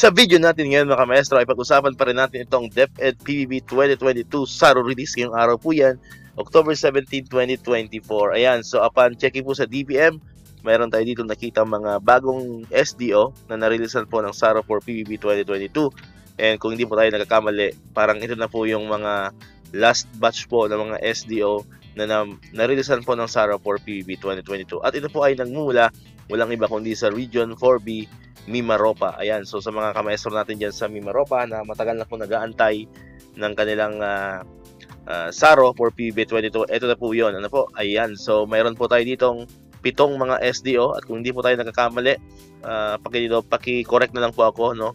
Sa video natin ngayon mga maestro ay pag-usapan pa rin natin itong DepEd PBB 2022 SARO release. Ngayong araw po yan, October 17, 2024. Ayan, so upon checking po sa DBM, mayroon tayo dito nakita mga bagong SDO na nareleasean po ng SARO for PBB 2022. And kung hindi po tayo nagkakamali, parang ito na po yung mga last batch po ng mga SDO na nareleasean po ng SARO for PBB 2022. At ito po ay nagmula walang iba kundi sa Region 4B Mimaropa. Ayan, so sa mga kamaestro natin dyan sa Mimaropa na matagal na po nag-aantay ng kanilang SARO for PBB 22, ito na po yun. Ano po? Ayan, so mayroon po tayo ditong 7 mga SDO at kung hindi po tayo nagkakamali, paki-correct na lang po ako, no?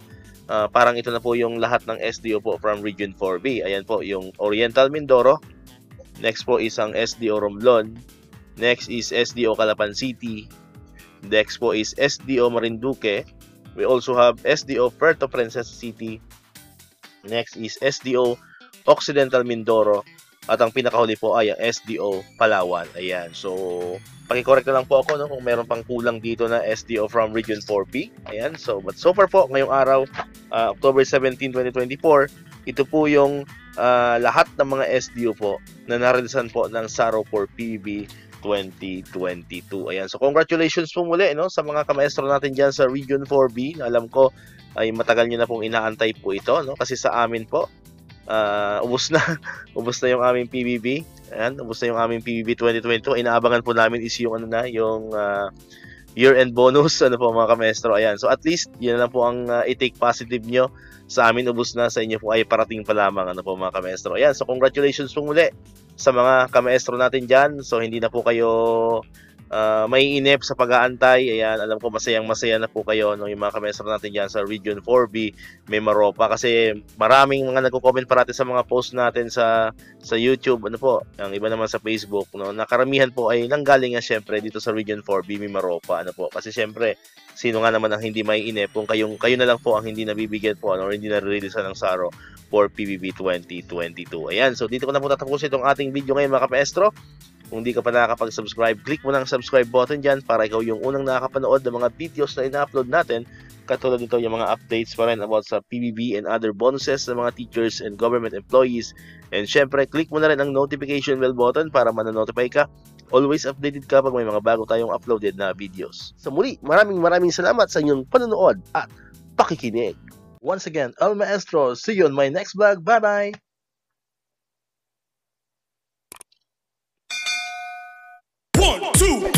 Parang ito na po yung lahat ng SDO po from Region 4B. Ayan po, yung Oriental Mindoro. Next po is ang SDO Romblon. Next is SDO Calapan City. Next po is SDO Marinduque. We also have SDO Puerto Princesa City. Next is SDO Occidental Mindoro. At ang pinakahuli po ay ang SDO Palawan. Ayan. So, paki-correct na lang po ako, no, kung meron pang kulang dito na SDO from Region 4B. Ayan. So, but so far po, ngayong araw, October 17, 2024, ito po yung lahat ng mga SDO po na nareleasean po ng SARO for PBB 2022. Ayan. So, congratulations po muli, no, sa mga kamaestro natin dyan sa Region 4B. Alam ko ay matagal nyo na pong inaantay po ito, no? Kasi sa amin po, ubos na yung aming PBB. Ayan, ubos na yung aming PBB 2022. Inaabangan po namin is yung yung year-end bonus, ano po mga kamaestro. Ayan. So, at least, yun lang po ang i-take positive nyo. Sa amin, ubos na. Sa inyo po ay parating pa lamang, ano po mga kamaestro. Ayan. So, congratulations po muli sa mga kamaestro natin dyan. So, hindi na po kayo maiinip sa pag-aantay. Ayan, alam ko masayang-masaya na po kayo, no, yung mga kamaestro natin dyan sa Region 4B Mimaropa. Kasi maraming mga nagko-comment parati sa mga post natin sa YouTube. Ano po, ang iba naman sa Facebook, no, na karamihan po ay nanggaling nga syempre dito sa Region 4B Mimaropa. Ano po, kasi syempre, sino nga naman ang hindi maiinip kung kayo na lang po ang hindi nabibigyan po, ano, or hindi na-release ng SARO for PBB 2022. Ayan, so dito ko na po tatapusin itong ating video ngayon mga kamaestro. Kung di ka pa nakakapag-subscribe, click mo ng subscribe button dyan para ikaw yung unang nakakapanood ng mga videos na ina-upload natin. Katulad nito yung mga updates pa rin about sa PBB and other bonuses ng mga teachers and government employees. And syempre, click mo na rin ang notification bell button para mananotify ka. Always updated ka pag may mga bago tayong uploaded na videos. So muli, maraming salamat sa inyong panonood at pakikinig. Once again, El Maestro, see you on my next vlog. Bye-bye! 1, 2